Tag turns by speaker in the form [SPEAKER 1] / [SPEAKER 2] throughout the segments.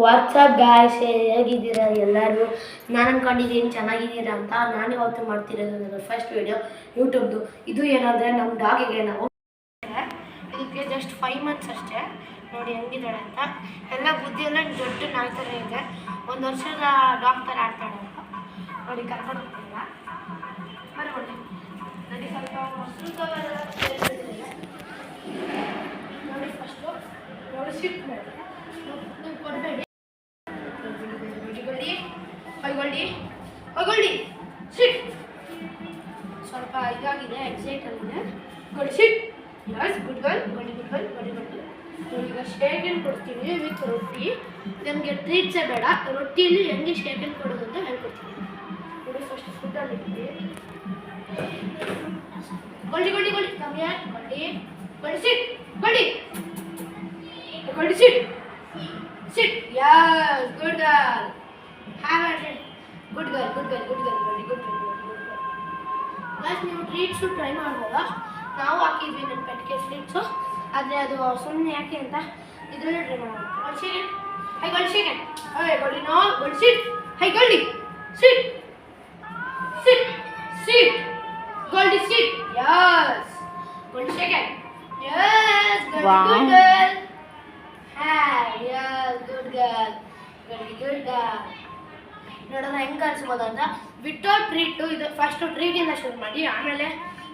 [SPEAKER 1] WhatsApp guys, ಹೇಗಿದ್ದೀರಾ ಎಲ್ಲರೂ? ನಾನು ಅಂದ್ಕೊಂಡಿದ್ದೀನಿ ಚೆನ್ನಾಗಿದ್ದೀರಾ ಅಂತ. ನಾನು ಇವತ್ತು ಮಾಡ್ತಿರೋದು ನನ್ನ ಫಸ್ಟ್ ವಿಡಿಯೋ ಯೂಟ್ಯೂಬ್ದು. ಇದು ಏನಂದರೆ ನಮ್ಮ ಡಾಗಿಗೆ ನಾವು ಇದಕ್ಕೆ ಜಸ್ಟ್ 5 ಮಂತ್ಸ್ ಅಷ್ಟೇ. ನೋಡಿ ಹೆಂಗಿದ್ದಾಳೆ ಅಂತ. ಎಲ್ಲ ಬುದ್ಧಿಯೆಲ್ಲ ದೊಡ್ಡ ನಾಯಿ ಥರ ಇದೆ. 1 ವರ್ಷದ ಡಾಗ್ ಥರ ಆಡ್ತಾಳೆ ಅಂತ ನೋಡಿ. ಕರ್ಕೊಂಡು ಹೋಗ್ತಿಲ್ಲ ಬರೋಣ. ನೋಡಿ ಸ್ವಲ್ಪ ನೋಡಿ ಫಸ್ಟು ನೋಡಿ ಸಿಟ್ ಮಾಡಿ ನೀವು ಕೊಡಬೇಡಿ. ಹೊಗಳ್ಳಿ ಸಿಟ್. ಸ್ವಲ್ಪ ಇದಾಗಿದೆ, ಎಕ್ಸೈಟ್ ಆಗಿದೆ. Sit. Yes, good girl. Good girl. ಈಗ ಶೇಕನ್ ಕೊಡ್ತೀನಿ ವಿತ್ ರೊಟ್ಟಿ. ನಮಗೆ ಟ್ರೀಟ್ಸೇ ಬೇಡ, ರೊಟ್ಟಿಯಲ್ಲಿ ಹೆಂಗೆ ಶೇಕನ್ ಕೊಡೋದು ಅಂತ ಹೇಳ್ಕೊಡ್ತೀನಿ. ನೋಡಿ ಫಸ್ಟ್ ಫುಡ್ಡಲ್ಲಿ ಇಡ್ತೀವಿ. ಗೊಳ್ಳಿ ಕಮ್ಮಿ ಗೊಳ್ಳಿ sit. Yes, good girl. Have a good girl. Plus ನೀವು ಟ್ರೀಟ್ಸು ಟ್ರೈ ಮಾಡ್ಬೋದಾ? ನಾವು ಹಾಕಿದ್ವಿ ನನ್ನ ಪೆಟ್ಗೆ ಟ್ರೀಟ್ಸು, ಆದರೆ ಅದು ಸುಮ್ಮನೆ ಯಾಕೆ ಅಂತ ಇದರಲ್ಲೇ ಟ್ರೈ ಮಾಡೋಣ. Sit. Yes, good second. Yes, good girl. Good girl. ನೋಡೋಣ ಹೆಂಗೆ ಕಲಿಸ್ಬೋದು ಅಂತ. ವಿತೌಟ್ ಟ್ರೀಟು, ಇದು ಫಸ್ಟು ಟ್ರೀಟಿಂದ ಶುರು ಮಾಡಿ, ಆಮೇಲೆ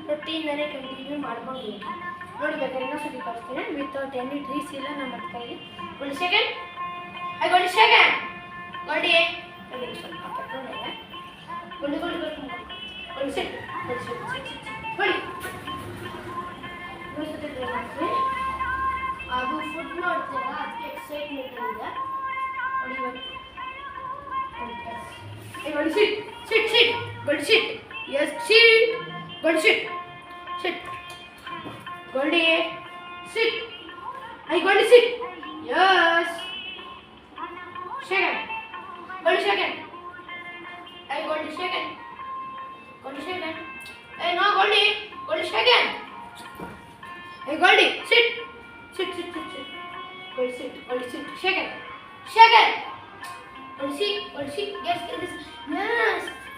[SPEAKER 1] ರೊಟ್ಟಿಯಿಂದಲೇ ಕಂಟಿನ್ಯೂ ಮಾಡ್ಕೊಂಡು ನೋಡ್ಬೇಕಾದ್ರೆ ಇನ್ನೊಂದ್ಸತಿ ಕಲಿಸ್ತೀನಿ. ವಿತೌಟ್ ಎನಿ ಟ್ರೀಟ್ಸ್ ಇಲ್ಲ ನಮ್ಮ ಕೈಲಿ. ಒಂದು ಸೆಕೆಂಡ್. ಗೊಳ್ಳಿ ಸ್ವಲ್ಪ ಕಟ್ಕೊಂಡಿದೆ. ಒಂದು ಸಿಟ್. ಗೊಳ್ಳಿ ಇನ್ನೊಂದ್ಸತಿ ಟ್ರೈ ಮಾಡ್ತೀನಿ. ಅದು ಫುಡ್ ನೋಡ್ತೀರಾ, ಅದಕ್ಕೆ ಎಕ್ಸೈಟ್ಮೆಂಟ್ ಇದೆ ನೋಡಿ. Sit. Yes, sit. Goldie, sit. Goldie, sit. Yes. Second. Goldie, second. No, Goldie, second. Goldie, sit. Goldie, sit. Second. Goldie, yes,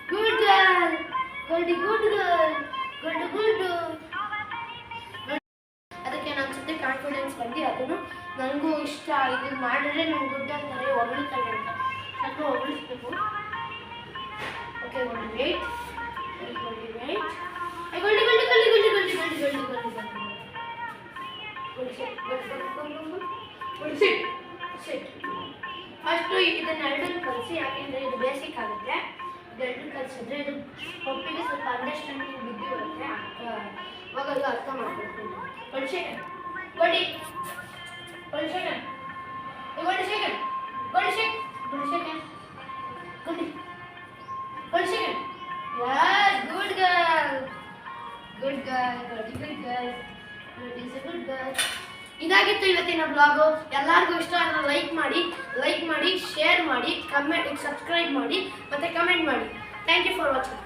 [SPEAKER 1] good girl. Goldie, good girl. ಅದಕ್ಕೆ ನನ್ನ ಜೊತೆ ಕಾನ್ಫಿಡೆನ್ಸ್ ಬಂದು ಅದನ್ನು ನನಗೂ ಇಷ್ಟ. ಇದು ಮಾಡಿದ್ರೆ ನಂಗೆ ಗುಡ್ ಅಂತಾರೆ, ಹೊಗಳ್ತಾರೆ ಅಂತ ನಾನು ಹೊಗಳಿಸ್ಬೇಕು. Okay, Goldie wait. Sit. First ಇದನ್ನೆರಡನ್ನು ಕಲಿಸಿ, ಯಾಕೆಂದರೆ ಇದು ಬೇಸಿಕ್ ಆಗುತ್ತೆ. ಇದೆರಡು ಕಲಿಸಿದ್ರೆ ಇದು ಒಪ್ಪಿಗೆ ಸ್ವಲ್ಪ ಅಂಡರ್ಸ್ಟ್ಯಾಂಡಿಂಗ್ ಬುದ್ಧಿ ಬರುತ್ತೆ, ಅವಾಗದು ಅರ್ಥ ಮಾಡ್ಕೊಳ್ತೀನಿ. ಗೊಳ್ಳಿ. Yes, good girl. ಇದಾಗಿತ್ತು ಇವತ್ತಿನ ಬ್ಲಾಗು. ಎಲ್ಲರಿಗೂ ಇಷ್ಟ ಆದರೆ ಲೈಕ್ ಮಾಡಿ, ಶೇರ್ ಮಾಡಿ, ಸಬ್ಸ್ಕ್ರೈಬ್ ಮಾಡಿ ಮತ್ತು ಕಮೆಂಟ್ ಮಾಡಿ. Thank you for watching.